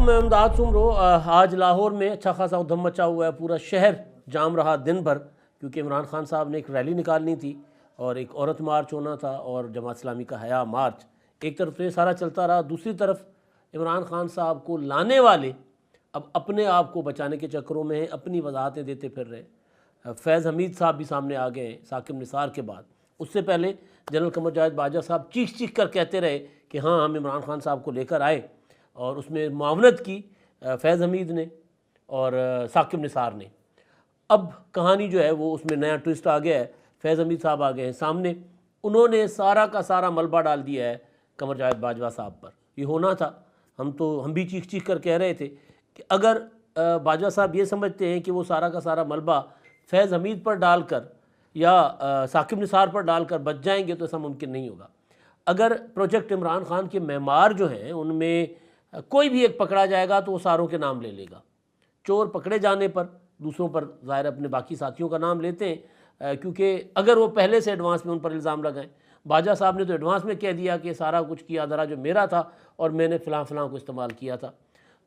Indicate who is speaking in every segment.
Speaker 1: मैं इमदाद सुमरो। आज लाहौर में अच्छा खासा उधम मचा हुआ है, पूरा शहर जाम रहा दिन भर, क्योंकि इमरान खान साहब ने एक रैली निकालनी थी और एक औरत मार्च होना था और जमात इस्लामी का हया मार्च। एक तरफ तो ये सारा चलता रहा, दूसरी तरफ इमरान खान साहब को लाने वाले अब अपने आप को बचाने के चक्करों में अपनी वजाहतें देते फिर रहे। फैज़ हमीद साहब भी सामने आ गए साकिब निसार के बाद। उससे पहले जनरल कमर जावेद बाजवा साहब चीख चीख कर कहते रहे कि हाँ, हम इमरान खान साहब को लेकर आए, और उसमें मुआवनत की फैज़ हमीद ने और साकिब निसार ने। अब कहानी जो है वो उसमें नया ट्विस्ट आ गया है। फैज़ हमीद साहब आ गए हैं सामने, उन्होंने सारा का सारा मलबा डाल दिया है कमर जावेद बाजवा साहब पर। ये होना था, हम भी चीख चीख कर कह रहे थे कि अगर बाजवा साहब ये समझते हैं कि वो सारा का सारा मलबा फैज़ हमीद पर डालकर या साकिब निसार पर डालकर बच जाएंगे तो ऐसा मुमकिन नहीं होगा। अगर प्रोजेक्ट इमरान खान के मेमार जो हैं उनमें कोई भी एक पकड़ा जाएगा तो वो सारों के नाम ले लेगा। चोर पकड़े जाने पर दूसरों पर ज़ाहिर अपने बाकी साथियों का नाम लेते हैं, क्योंकि अगर वो पहले से एडवांस में उन पर इल्ज़ाम लगाएं। बाजवा साहब ने तो एडवांस में कह दिया कि सारा कुछ किया धरा जो मेरा था और मैंने फ़लाँ फ़लाँ को इस्तेमाल किया था।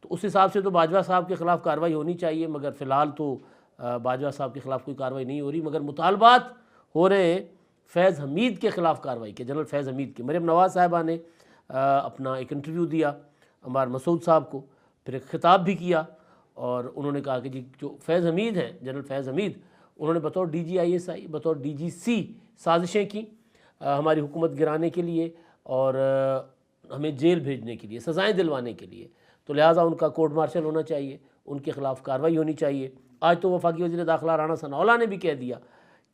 Speaker 1: तो उस हिसाब से तो बाजवा साहब के ख़िलाफ़ कार्रवाई होनी चाहिए, मगर फ़िलहाल तो बाजवा साहब के ख़िलाफ़ कोई कार्रवाई नहीं हो रही, मगर मुतालबात हो रहे हैं फैज़ हमीद के ख़िलाफ़ कार्रवाई के, जनरल फैज़ हमीद के। मरियम नवाज़ साहिबा ने अपना एक इंटरव्यू दिया अमार मसूद साहब को, फिर एक ख़िताब भी किया और उन्होंने कहा कि जी जो फैज़ हमीद हैं, जनरल फैज़ हमीद, उन्होंने बतौर DGISI बतौर DGC साजिशें की हमारी हुकूमत गिराने के लिए और हमें जेल भेजने के लिए, सज़ाएँ दिलवाने के लिए। तो लिहाजा उनका कोर्ट मार्शल होना चाहिए, उनके ख़िलाफ़ कार्रवाई होनी चाहिए। आज तो वफाकी वज़ीर दाखिला राना सनाउल्लाह ने भी कह दिया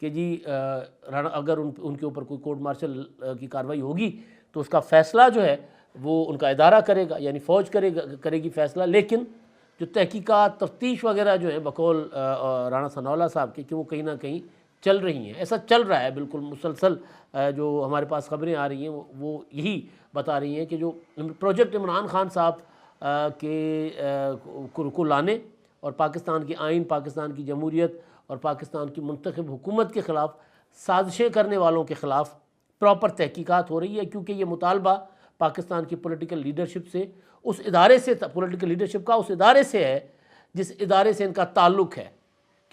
Speaker 1: कि जी अगर उनके ऊपर कोई कोर्ट मार्शल की कार्रवाई होगी तो उसका फ़ैसला जो है वो उनका इदारा करेगा, यानी फ़ौज करेगी फ़ैसला। लेकिन जो तहकीकात तफ्तीश वगैरह जो है बकौल राना सनाउल्लाह साहब के, कि वो कहीं ना कहीं चल रही हैं, ऐसा चल रहा है बिल्कुल मुसलसल। जो हमारे पास ख़बरें आ रही हैं वो यही बता रही हैं कि जो प्रोजेक्ट इमरान खान साहब को लाने और पाकिस्तान की आइन, पाकिस्तान की जमहूरियत और पाकिस्तान की मुंतखब हुकूमत के ख़िलाफ़ साजिशें करने वालों के ख़िलाफ़ प्रॉपर तहकीकात हो रही है, क्योंकि ये मुतालबा पाकिस्तान की पॉलिटिकल लीडरशिप से, उस इदारे से, पॉलिटिकल लीडरशिप का उस इदारे से है जिस इदारे से इनका ताल्लुक़ है।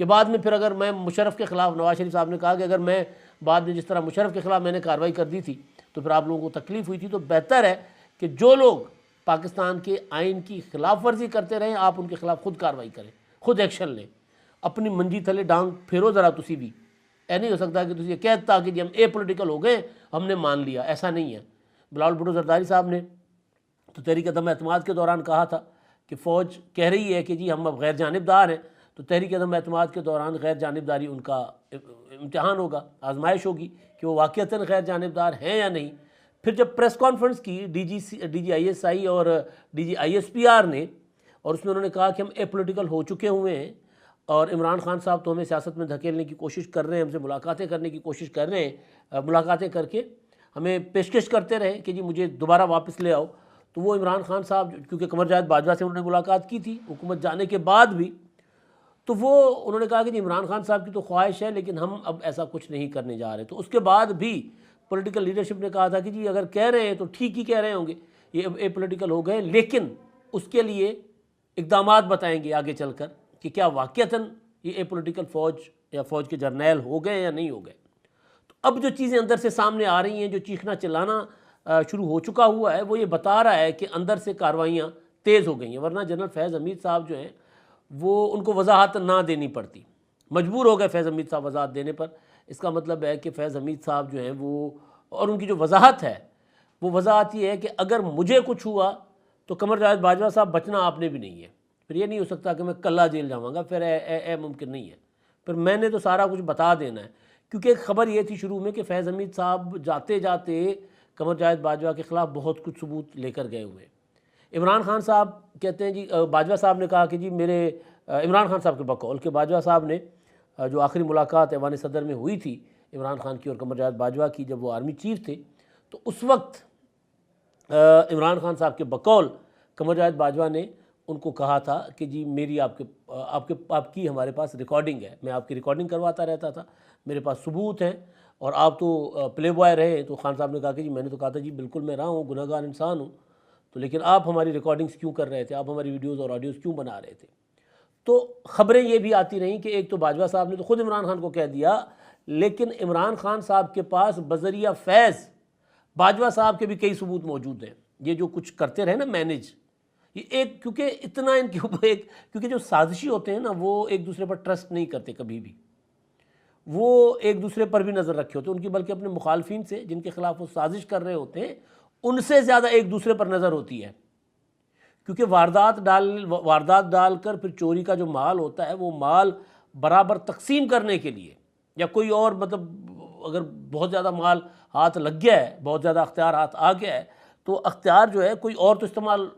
Speaker 1: कि बाद में फिर अगर मैं मुशर्रफ के ख़िलाफ़, नवाज शरीफ साहब ने कहा कि अगर मैं बाद में जिस तरह मुशर्रफ के ख़िलाफ़ मैंने कार्रवाई कर दी थी तो फिर आप लोगों को तकलीफ़ हुई थी, तो बेहतर है कि जो लोग पाकिस्तान के आइन की खिलाफ वर्जी करते रहें आप उनके खिलाफ खुद कार्रवाई करें, खुद एक्शन लें। अपनी मंजी थले डांग फेरो ज़रा तुसी भी। ऐ नहीं हो सकता कि तुसी कहता कि जी हम ए पोलिटिकल हो गए, हमने मान लिया, ऐसा नहीं है। बिलावल भुट्टो ज़रदारी साहब ने तो तहरीक अदम एतमाद के दौरान कहा था कि फ़ौज कह रही है कि जी हम अब गैर जानिबदार हैं, तो तहरीक अदम एतमाद के दौरान गैर जानिबदारी उनका इम्तहान होगा, आजमाइश होगी कि वो वाक़ईतन गैर जानिबदार हैं या नहीं। फिर जब प्रेस कॉन्फ्रेंस की DGISI और DGISPR ने, और उसमें उन्होंने कहा कि हम एपोलिटिकल हो चुके हुए हैं और इमरान खान साहब तो हमें सियासत में धकेलने की कोशिश कर रहे हैं, हमसे मुलाकातें करने की कोशिश कर रहे हैं, मुलाकातें करके हमें पेशकश करते रहे कि जी मुझे दोबारा वापस ले आओ। तो वो इमरान खान साहब, क्योंकि कमर जावेद बाजवा से उन्होंने मुलाकात की थी हुकूमत जाने के बाद भी, तो वो उन्होंने कहा कि जी इमरान खान साहब की तो ख्वाहिश है लेकिन हम अब ऐसा कुछ नहीं करने जा रहे। तो उसके बाद भी पॉलिटिकल लीडरशिप ने कहा था कि जी अगर कह रहे हैं तो ठीक ही कह रहे होंगे, ये पॉलिटिकल हो गए, लेकिन उसके लिए इक़दामात बताएंगे आगे चलकर कि क्या वाक़ईतन ये पॉलिटिकल फ़ौज या फ़ौज के जर्नैल हो गए या नहीं हो गए। तो अब जो चीज़ें अंदर से सामने आ रही हैं, जो चीखना चिल्लाना शुरू हो चुका हुआ है, वो ये बता रहा है कि अंदर से कार्रवाइयाँ तेज़ हो गई हैं। वरना जनरल फैज़ हमीद साहब जो हैं वो, उनको वजाहत ना देनी पड़ती, मजबूर हो गए फैज़ हमीद साहब वजाहत देने पर। इसका मतलब है कि फ़ैज़ हमीद साहब जो हैं वो, और उनकी जो वजाहत है वो वजाहत ये है कि अगर मुझे कुछ हुआ तो कमर जावेद बाजवा साहब बचना आपने भी नहीं है। फिर ये नहीं हो सकता कि मैं कल्ला जेल जाऊँगा, फिर मुमकिन नहीं है, फिर मैंने तो सारा कुछ बता देना है। क्योंकि एक ख़बर ये थी शुरू में कि फ़ैज़ हमीद साहब जाते जाते कमर जावेद बाजवा के ख़िलाफ़ बहुत कुछ सबूत लेकर गए हुए। इमरान खान साहब कहते हैं जी, बाजवा साहब ने कहा कि जी मेरे, इमरान खान साहब के बकौल के बाजवा साहब ने जो आखिरी मुलाकात ऐवान सदर में हुई थी इमरान खान की और कमर जावेद बाजवा की, जब वो आर्मी चीफ थे, तो उस वक्त इमरान खान साहब के बकौल कमर जावेद बाजवा ने उनको कहा था कि जी मेरी आपकी हमारे पास रिकॉर्डिंग है, मैं आपकी रिकॉर्डिंग करवाता रहता था, मेरे पास सबूत हैं, और आप तो प्ले बॉय रहे। तो खान साहब ने कहा कि जी मैंने तो कहा था जी बिल्कुल मैं रहा हूँ, गुनहगार इंसान हूँ। तो लेकिन आप हमारी रिकॉर्डिंग्स क्यों कर रहे थे, आप हमारी वीडियोज़ और ऑडियोज़ क्यों बना रहे थे। तो ख़बरें ये भी आती रहीं कि एक तो बाजवा साहब ने तो ख़ुद इमरान खान को कह दिया, लेकिन इमरान खान साहब के पास बज़रिया फैज़ बाजवा साहब के भी कई सबूत मौजूद हैं। ये जो कुछ करते रहे ना मैनेज, ये एक क्योंकि इतना इनके ऊपर एक, क्योंकि जो साजिशी होते हैं ना वो एक दूसरे पर ट्रस्ट नहीं करते कभी भी, वो एक दूसरे पर भी नज़र रखे होते हैं उनकी, बल्कि अपने मुखालफिन से जिनके ख़िलाफ़ वो साजिश कर रहे होते हैं उनसे ज़्यादा एक दूसरे पर नज़र होती है। क्योंकि वारदात डालकर फिर चोरी का जो माल होता है वो माल बराबर तकसीम करने के लिए, या कोई और मतलब अगर बहुत ज़्यादा माल हाथ लग गया है, बहुत ज़्यादा अख्तियार हाथ आ गया है, तो अख्तियार जो है कोई और तो इस्तेमाल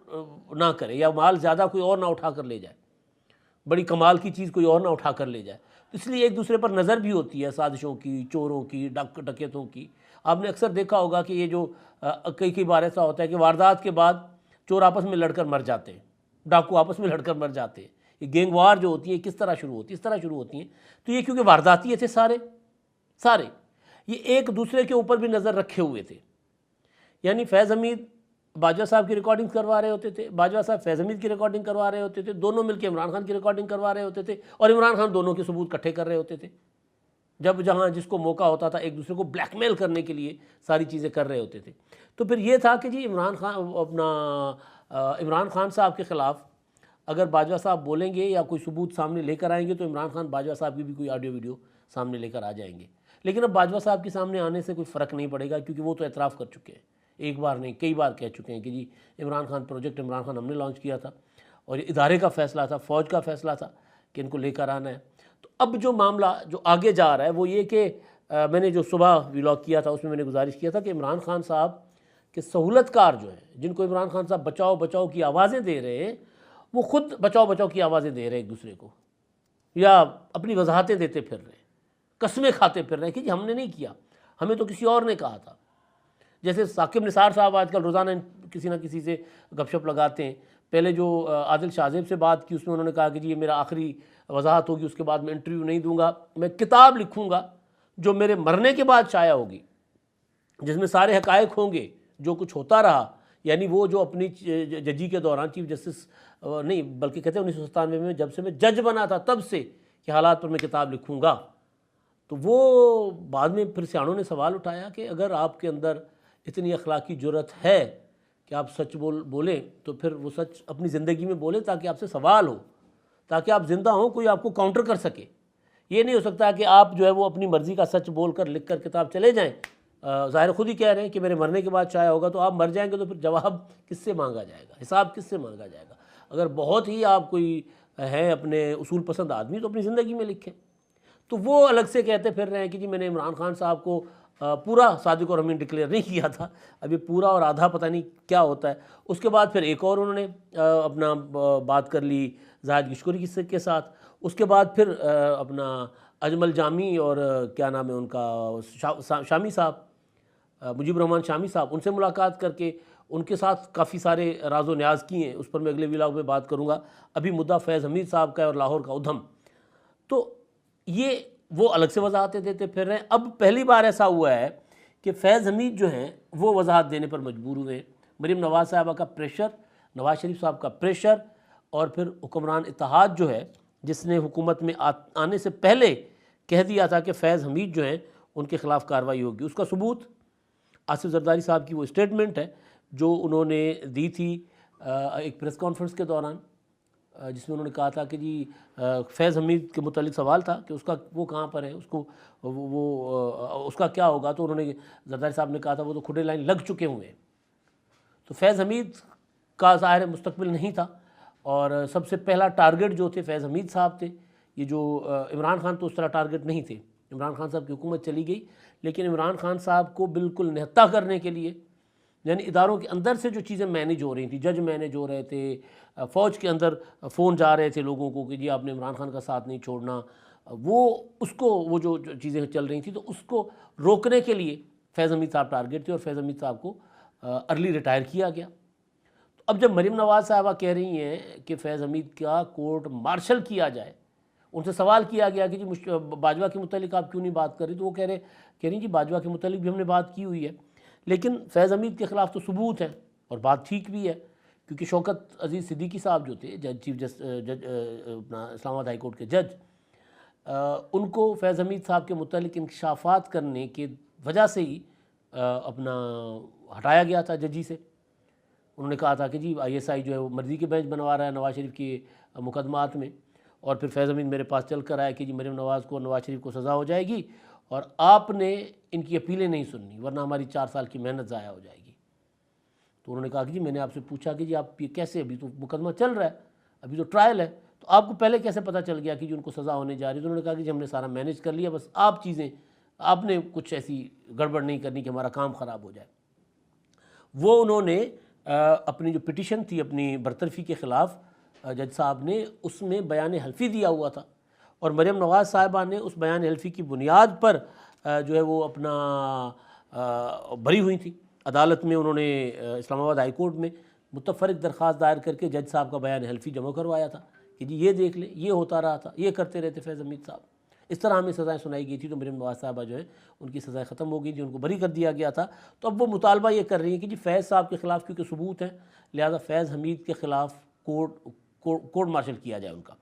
Speaker 1: ना करे, या माल ज़्यादा कोई और ना उठा कर ले जाए, बड़ी कमाल की चीज़ कोई और ना उठा कर ले जाए। तो इसलिए एक दूसरे पर नज़र भी होती है साजिशों की, चोरों की, डकैतों की। आपने अक्सर देखा होगा कि ये जो कई बार ऐसा होता है कि वारदात के बाद चोर आपस में लड़कर मर जाते हैं, डाकू आपस में लड़कर मर जाते हैं। ये गैंग वार जो होती है किस तरह शुरू होती है, इस तरह शुरू होती हैं। तो ये क्योंकि वारदाती थे सारे ये एक दूसरे के ऊपर भी नज़र रखे हुए थे। यानी फैज़ हमीद बाजवा साहब की रिकॉर्डिंग करवा रहे होते थे, बाजवा साहब फैज़ हमीद की रिकॉर्डिंग करवा रहे होते थे, दोनों मिलकर इमरान खान की रिकॉर्डिंग करवा रहे होते थे, और इमरान खान दोनों के सबूत इकट्ठे कर रहे होते थे। जब जहाँ जिसको मौका होता था एक दूसरे को ब्लैकमेल करने के लिए सारी चीज़ें कर रहे होते थे। तो फिर ये था कि जी इमरान खान साहब के ख़िलाफ़ अगर बाजवा साहब बोलेंगे या कोई सबूत सामने लेकर आएंगे तो इमरान खान बाजवा साहब की भी कोई ऑडियो वीडियो सामने लेकर आ जाएंगे। लेकिन अब बाजवा साहब के सामने आने से कोई फ़र्क नहीं पड़ेगा, क्योंकि वो तो एतराफ़ कर चुके हैं, एक बार नहीं कई बार कह चुके हैं कि जी इमरान खान प्रोजेक्ट इमरान खान हमने लॉन्च किया था और ये इदारे का फ़ैसला था, फ़ौज का फ़ैसला था कि इनको लेकर आना है। तो अब जो मामला जो आगे जा रहा है वो ये कि मैंने जो सुबह व्लॉग किया था उसमें मैंने गुजारिश किया था कि इमरान खान साहब के सहूलतकार जो हैं, जिनको इमरान खान साहब बचाओ बचाओ की आवाज़ें दे रहे हैं, वो ख़ुद बचाओ बचाओ की आवाज़ें दे रहे हैं एक दूसरे को, या अपनी वजाहतें देते फिर रहे हैं, कस्में खाते फिर रहे हैं कि जी हमने नहीं किया, हमें तो किसी और ने कहा था। जैसे साकिब निसार साहब आजकल रोज़ाना किसी ना किसी से गपशप लगाते हैं। पहले जो आदिल शाहजेब से बात की उसमें उन्होंने कहा कि जी ये मेरा आखिरी वजाहत होगी, उसके बाद मैं इंटरव्यू नहीं दूंगा, मैं किताब लिखूंगा जो मेरे मरने के बाद शाया होगी, जिसमें सारे हकायक होंगे जो कुछ होता रहा। यानी वो जो अपनी जजी के दौरान चीफ जस्टिस नहीं बल्कि कहते हैं 1997 में जब से मैं जज बना था तब से कि हालात पर मैं किताब लिखूंगा। तो वो बाद में फिर सियाणों ने सवाल उठाया कि अगर आपके अंदर इतनी अखलाकी जुर्रत है कि आप सच बोलें तो फिर वो सच अपनी ज़िंदगी में बोलें ताकि आपसे सवाल हो, ताकि आप ज़िंदा हों, कोई आपको काउंटर कर सके। ये नहीं हो सकता कि आप जो है वो अपनी मर्ज़ी का सच बोलकर लिख कर किताब चले जाएं। ज़ाहिर खुद ही कह रहे हैं कि मेरे मरने के बाद शाया होगा, तो आप मर जाएंगे तो फिर जवाब किससे मांगा जाएगा, हिसाब किससे मांगा जाएगा। अगर बहुत ही आप कोई हैं अपने उसूल पसंद आदमी तो अपनी ज़िंदगी में लिखें। तो वो अलग से कहते फिर रहे हैं कि जी मैंने इमरान खान साहब को पूरा सादिक और अमीन डिक्लेयर नहीं किया था, अभी पूरा और आधा पता नहीं क्या होता है। उसके बाद फिर एक और उन्होंने अपना बात कर ली जाहिद गिशकुरी के साथ। उसके बाद फिर अपना अजमल जामी और क्या नाम है उनका शामी साहब, मुजीब रहमान शामी साहब, उनसे मुलाकात करके उनके साथ काफ़ी सारे राज़ो न्याज किए हैं। उस पर मैं अगले व्लॉग में बात करूँगा। अभी मुद्दा फैज़ हमीद साहब का है और लाहौर का उधम। तो ये वो अलग से वजाहतें देते फिर रहे हैं। अब पहली बार ऐसा हुआ है कि फैज़ हमीद जो हैं वो वजाहत देने पर मजबूर हुए। मरीम नवाज़ साहबा का प्रेशर, नवाज़ शरीफ साहब का प्रेशर, और फिर हुक्मरान इत्तेहाद जो है जिसने हुकूमत में आने से पहले कह दिया था कि फैज़ हमीद जो हैं उनके ख़िलाफ़ कार्रवाई होगी। उसका सबूत आसिफ जरदारी साहब की वो स्टेटमेंट है जो उन्होंने दी थी एक प्रेस कॉन्फ्रेंस के दौरान, जिसमें उन्होंने कहा था कि जी फैज़ हमीद के मुतालिक सवाल था कि उसका वो कहाँ पर है, उसको उसका क्या होगा। तो उन्होंने जरदारी साहब ने कहा था वो तो खुदे लाइन लग चुके हुए हैं। तो फैज़ हमीद का ज़ाहिर मुस्तकबिल नहीं था, और सबसे पहला टारगेट जो थे फैज़ हमीद साहब थे। ये जो इमरान खान तो उस तरह टारगेट नहीं थे। इमरान खान साहब की हुकूमत चली गई, लेकिन इमरान खान साहब को बिल्कुल निहत्ता करने के लिए, यानी इदारों के अंदर से जो चीज़ें मैनेज हो रही थी, जज मैनेज हो रहे थे, फ़ौज के अंदर फ़ोन जा रहे थे लोगों को कि जी आपने इमरान खान का साथ नहीं छोड़ना, वो जो चीज़ें चल रही थी, तो उसको रोकने के लिए फैज़ हमीद साहब टारगेट थे और फैज़ हमीद साहब को अर्ली रिटायर किया गया। तो अब जब मरीम नवाज़ साहबा कह रही हैं कि फैज़ हमीद का कोर्ट मार्शल किया जाए, उनसे सवाल किया गया कि जी बाजवा के मुतालिक आप क्यों नहीं बात कर रही, तो वो कह रही जी बाजवा के मुतालिक भी हमने बात की हुई है, लेकिन फैज़ हमीद के ख़िलाफ़ तो सबूत हैं और बात ठीक भी है, क्योंकि शौकत अजीज़ सिद्दीकी साहब जो थे चीफ जज अपना इस्लामाबाद हाई कोर्ट के जज, उनको फैज़ हमीद साहब के मुतालिक इंकशाफात करने की वजह से ही अपना हटाया गया था जजी से। उन्होंने कहा था कि जी ISI जो है वो मर्ज़ी के बेंच बनवा रहा है नवाज़ शरीफ के मुकदमात में, और फिर फैज़ हमीद मेरे पास चल कर आया कि जी मरीम नवाज़ को नवाज़ शरीफ को सज़ा हो जाएगी और आपने इनकी अपीलें नहीं सुननी वरना हमारी 4 साल की मेहनत ज़ाया हो जाएगी। तो उन्होंने कहा कि जी मैंने आपसे पूछा कि जी आप ये कैसे, अभी तो मुकदमा चल रहा है, अभी तो ट्रायल है, तो आपको पहले कैसे पता चल गया कि जी उनको सज़ा होने जा रही है? तो उन्होंने कहा कि जी हमने सारा मैनेज कर लिया, बस आप चीज़ें, आपने कुछ ऐसी गड़बड़ नहीं करनी कि हमारा काम ख़राब हो जाए। वो उन्होंने अपनी जो पिटिशन थी अपनी बरतरफ़ी के ख़िलाफ़, जज साहब ने उसमें बयान हल्फ़ी दिया हुआ था, और मरीम नवाज़ साहिबा ने उस बयान हल्फ़ी की बुनियाद पर जो है वो अपना बरी हुई थी। अदालत में उन्होंने इस्लामाबाद हाई कोर्ट में मुतफ़र्रिक़ दरख्वास्त दायर करके जज साहब का बयान हल्फ़ी जमा करवाया था कि जी ये देख ले, ये होता रहा था, ये करते रहते फैज़ हमीद साहब। इस तरह हमें सज़ाएँ सुनाई गई थी, तो मरीम नवाज़ साहिबा जो है उनकी सज़ाएँ ख़त्म हो गई थी, उनको बरी कर दिया गया था। तो अब वो मुतालबा ये कर रही है कि जी फैज़ साहब के ख़िलाफ़ क्योंकि सबूत हैं, लिहाजा फैज़ हमीद के ख़िलाफ़ कोर्ट मार्शल किया जाए उनका।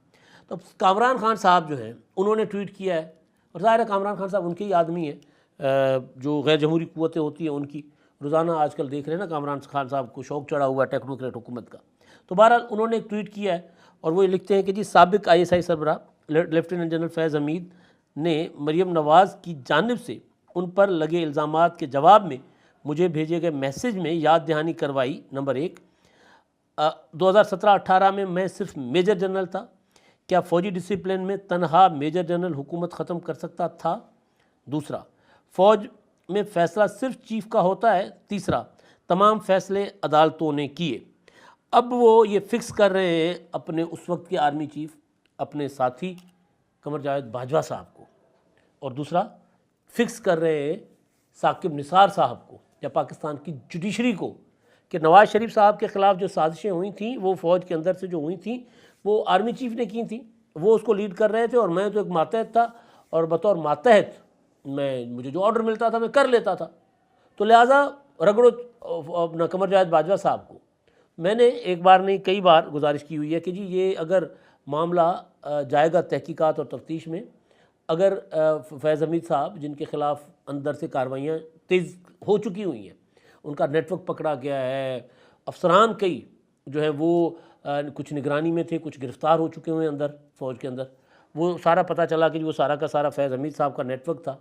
Speaker 1: तो कामरान खान साहब जो हैं उन्होंने ट्वीट किया है, और ज़ाहिर है कामरान खान साहब उनके ही आदमी हैं, जो गैर जमहूरी क़ुव्वतें होती हैं उनकी रोज़ाना आजकल देख रहे हैं ना, कामरान खान साहब को शौक़ चढ़ा हुआ है टेक्नोक्रेट हुकूमत का। तो बहरहाल उन्होंने एक ट्वीट किया है और वो लिखते हैं कि जी साबिक़ ISI सरबराह लेफ्टिनेंट जनरल फैज़ हमीद ने मरीम नवाज़ की जानिब से उन पर लगे इल्ज़ामात के जवाब में मुझे भेजे गए मैसेज में याद दहानी करवाई। नंबर 1, 2017-18 में मैं सिर्फ मेजर जनरल था, क्या फ़ौजी डिसिप्लिन में तनहा मेजर जनरल हुकूमत ख़त्म कर सकता था? दूसरा, फ़ौज में फ़ैसला सिर्फ चीफ़ का होता है? तीसरा, तमाम फ़ैसले अदालतों ने किए। अब वो ये फ़िक्स कर रहे हैं अपने उस वक्त के आर्मी चीफ़ अपने साथी कमर जावेद बाजवा साहब को, और दूसरा फ़िक्स कर रहे हैं साकिब निसार साहब को या पाकिस्तान की जुडिशरी को कि नवाज़ शरीफ साहब के ख़िलाफ़ जो साजिशें हुई थी वो फ़ौज के अंदर से जो हुई थी वो आर्मी चीफ़ ने की थी, वो उसको लीड कर रहे थे, और मैं तो एक मातहत था, और बतौर मातहत मुझे जो ऑर्डर मिलता था मैं कर लेता था। तो लिहाजा रगड़ो अपना कमर जावेद बाजवा साहब को। मैंने एक बार नहीं कई बार गुजारिश की हुई है कि जी ये अगर मामला जाएगा तहकीकात और तफ्तीश में, अगर फैज़ हमीद साहब जिनके ख़िलाफ़ अंदर से कार्रवाइयाँ तेज़ हो चुकी हुई हैं, उनका नेटवर्क पकड़ा गया है, अफसरान कई जो है वो कुछ निगरानी में थे, कुछ गिरफ़्तार हो चुके हुए हैं अंदर फ़ौज के अंदर, वो सारा पता चला कि वो सारा का सारा फैज़ हमीद साहब का नेटवर्क था,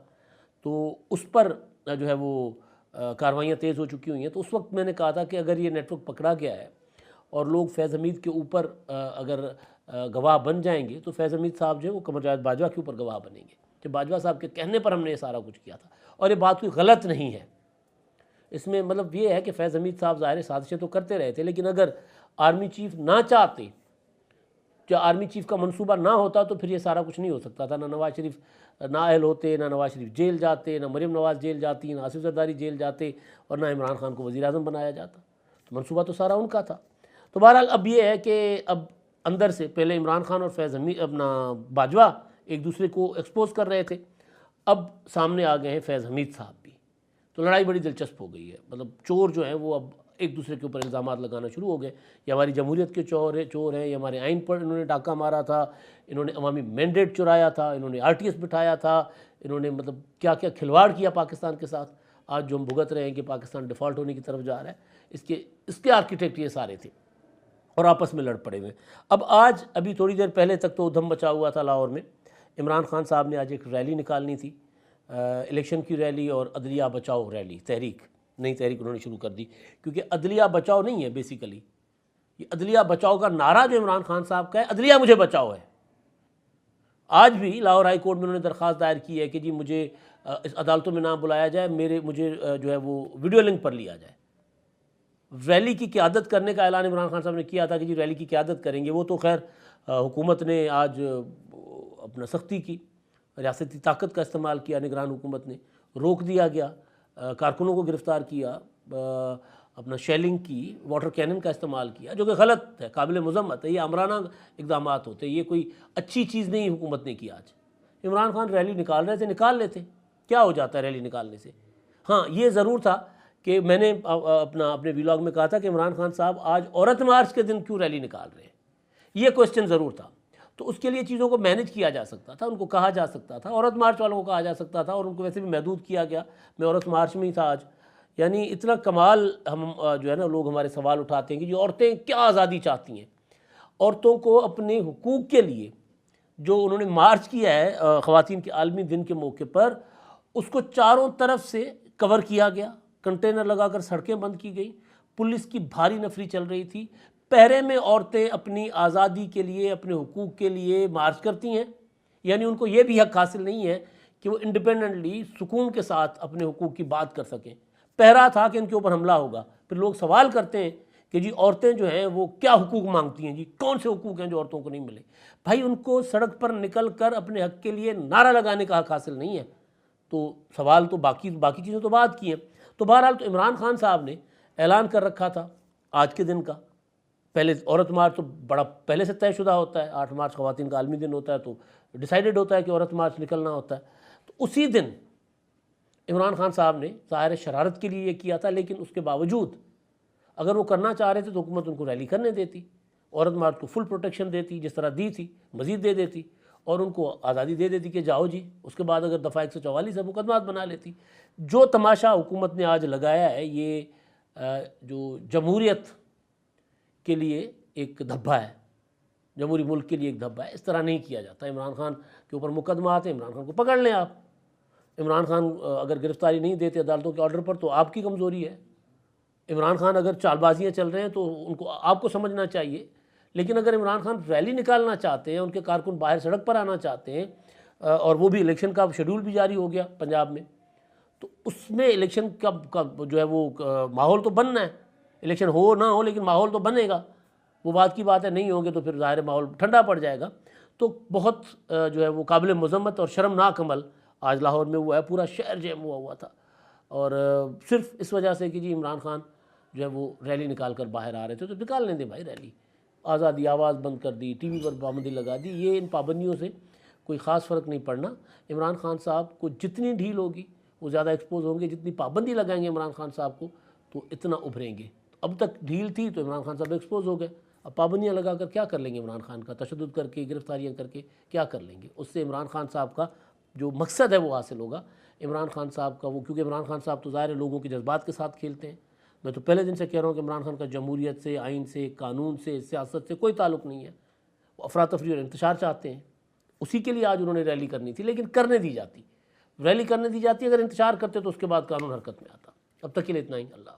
Speaker 1: तो उस पर जो है वो कार्रवाइयाँ तेज़ हो चुकी हुई हैं। तो उस वक्त मैंने कहा था कि अगर ये नेटवर्क पकड़ा गया है और लोग फैज़ हमीद के ऊपर अगर गवाह बन जाएंगे, तो फैज़ हमीद साहब जो है वो कमर जावेद बाजवा के ऊपर गवाह बनेंगे कि बाजवा साहब के कहने पर हमने ये सारा कुछ किया था, और ये बात कोई गलत नहीं है। इसमें मतलब ये है कि फैज़ हमीद साहब ज़ाहिर साजिशें तो करते रहे थे, लेकिन अगर आर्मी चीफ़ ना चाहते, जो आर्मी चीफ़ का मंसूबा ना होता, तो फिर ये सारा कुछ नहीं हो सकता था। ना नवाज़ शरीफ नाअहल होते, ना नवाज़ शरीफ जेल जाते, ना मरीम नवाज़ जेल जाती, ना आसिफ ज़रदारी जेल जाते, और ना इमरान खान को वज़ीर आज़म बनाया जाता। तो मंसूबा तो सारा उनका था। तो बहरहाल अब ये है कि अब अंदर से पहले इमरान खान और फैज़ हमीद अपना बाजवा एक दूसरे को एक्सपोज कर रहे थे, अब सामने आ गए हैं फैज़ हमीद साहब भी। तो लड़ाई बड़ी दिलचस्प हो गई है, मतलब चोर जो हैं वो अब एक दूसरे के ऊपर इल्ज़ामात लगाना शुरू हो गए। ये हमारी जमहूरियत के चोर हैं, ये हमारे आइन पर इन्होंने डाका मारा था, इन्होंने अवामी मैंडेट चुराया था, इन्होंने RTS बिठाया था, इन्होंने मतलब क्या क्या खिलवाड़ किया पाकिस्तान के साथ। आज जो हम भुगत रहे हैं कि पाकिस्तान डिफ़ॉल्ट होने की तरफ जा रहा है, इसके आर्किटेक्ट ये सारे थे, और आपस में लड़ पड़े हुए। अब आज अभी थोड़ी देर पहले तक तो उधम मचा हुआ था लाहौर में। इमरान खान साहब ने आज एक रैली निकालनी थी, इलेक्शन की रैली और अदलिया बचाओ रैली, नई तहरीक उन्होंने शुरू कर दी, क्योंकि अदलिया बचाओ नहीं है बेसिकली, ये अदलिया बचाओ का नारा जो इमरान खान साहब का है, अदलिया मुझे बचाओ है। आज भी लाहौर हाई कोर्ट में उन्होंने दरख्वास्त दायर की है कि जी मुझे इस अदालतों में ना बुलाया जाए, मुझे जो है वो वीडियो लिंक पर लिया जाए। रैली की क़यादत करने का ऐलान इमरान खान साहब ने किया था कि जी रैली की क़यादत करेंगे। वो तो खैर हुकूमत ने आज अपना सख्ती की, रियासती ताकत का इस्तेमाल किया, निगरान हुकूमत ने रोक दिया गया, कारकुनों को गिरफ़्तार किया, अपना शेलिंग की, वाटर कैनन का इस्तेमाल किया, जो कि गलत है, काबिल मज़म्मत है। ये आमराना इक़दाम होते, ये कोई अच्छी चीज़ नहीं हुकूमत ने की। आज इमरान खान रैली निकाल रहे थे, निकाल लेते, क्या हो जाता है रैली निकालने से। हाँ, ये ज़रूर था कि मैंने अपने वीलॉग में कहा था कि इमरान खान साहब आज औरत मार्च के दिन क्यों रैली निकाल रहे हैं, ये क्वेश्चन ज़रूर था। तो उसके लिए चीज़ों को मैनेज किया जा सकता था, उनको कहा जा सकता था, औरत मार्च वालों को कहा जा सकता था, और उनको वैसे भी महदूद किया गया। मैं औरत मार्च में ही था आज। यानी इतना कमाल हम जो है ना, लोग हमारे सवाल उठाते हैं कि जो औरतें क्या आज़ादी चाहती हैं, औरतों को अपने हुकूक के लिए जो उन्होंने मार्च किया है ख़वातीन के आलमी दिन के मौके पर, उसको चारों तरफ से कवर किया गया, कंटेनर लगाकर सड़कें बंद की गई, पुलिस की भारी नफरी चल रही थी, पहरे में औरतें अपनी आज़ादी के लिए, अपने हुकूक के लिए मार्च करती हैं। यानी उनको ये भी हक हासिल नहीं है कि वो इंडिपेंडेंटली सुकून के साथ अपने हुकूक की बात कर सकें। पहरा था कि इनके ऊपर हमला होगा। फिर लोग सवाल करते हैं कि जी औरतें जो हैं वो क्या हुकूक मांगती हैं, जी कौन से हुकूक हैं जो औरतों को नहीं मिले। भाई उनको सड़क पर निकल कर अपने हक के लिए नारा लगाने का हक हासिल नहीं है। तो सवाल तो बाकी चीज़ें तो बात की हैं। तो बहरहाल तो इमरान खान साहब ने ऐलान कर रखा था आज के दिन का। पहले औरत मार्च तो बड़ा पहले से तयशुदा होता है, 8 मार्च ख़वातीन का आलमी दिन होता है, तो डिसाइडेड होता है कि औरत मार्च निकलना होता है। तो उसी दिन इमरान खान साहब ने ज़ाहिर शरारत के लिए ये किया था, लेकिन उसके बावजूद अगर वो करना चाह रहे थे तो हुकूमत उनको रैली करने देती, औरत मार्च को फुल प्रोटेक्शन देती, जिस तरह दी थी मज़ीद दे देती, और उनको आज़ादी दे देती कि जाओ जी। उसके बाद अगर दफ़ा 144 है मुकदमात बना लेती। जो तमाशा हुकूमत ने आज लगाया है, ये जो जमहूरियत के लिए एक धब्बा है, जमहूरी मुल्क के लिए एक धब्बा है। इस तरह नहीं किया जाता। इमरान खान के ऊपर मुकदमा आते हैं, इमरान खान को पकड़ लें आप। इमरान खान अगर गिरफ़्तारी नहीं देते अदालतों के ऑर्डर पर तो आपकी कमज़ोरी है। इमरान खान अगर चालबाजियाँ चल रहे हैं तो उनको आपको समझना चाहिए। लेकिन अगर इमरान खान रैली निकालना चाहते हैं, उनके कारकुन बाहर सड़क पर आना चाहते हैं, और वो भी इलेक्शन का शेड्यूल भी जारी हो गया पंजाब में, तो उसमें इलेक्शन का जो है वो माहौल तो बनना है। इलेक्शन हो ना हो लेकिन माहौल तो बनेगा। वो बात की बात है, नहीं होंगे तो फिर ज़ाहिर माहौल ठंडा पड़ जाएगा। तो बहुत जो है वो काबिल मज़म्मत और शर्मनाक अमल आज लाहौर में हुआ है। पूरा शहर जैम हुआ था, और सिर्फ इस वजह से कि जी इमरान खान जो है वो रैली निकाल कर बाहर आ रहे थे। तो निकालने दें भाई रैली। आज़ादी, आवाज़ बंद कर दी, टीवी पर पाबंदी लगा दी, ये इन पाबंदियों से कोई ख़ास फ़र्क नहीं पड़ना। इमरान खान साहब को जितनी ढील होगी वो ज़्यादा एक्सपोज होंगे, जितनी पाबंदी लगाएंगे इमरान खान साहब को तो इतना उभरेंगे। अब तक ढील थी तो इमरान खान साहब एक्सपोज हो गए। अब पाबंदियाँ लगा कर क्या कर लेंगे इमरान खान का, तशद्दुद करके, गिरफ्तारियाँ करके क्या कर लेंगे। उससे इमरान खान साहब का जो मकसद है वो हासिल होगा। इमरान खान साहब का वो, क्योंकि इमरान खान साहब तो ज़ाहिर है लोगों के जज्बात के साथ खेलते हैं। मैं तो पहले दिन से कह रहा हूँ कि इमरान खान का जमहूरियत से, आइन से, कानून से, सियासत से कोई ताल्लुक़ नहीं है। वो अफरा तफरी और इंतशार चाहते हैं। उसी के लिए आज उन्होंने रैली करनी थी, लेकिन करने दी जाती, रैली करने दी जाती। अगर इंतशार करते तो उसके बाद कानून हरकत में आता। अब तक के लिए इतना ही। अल्लाह।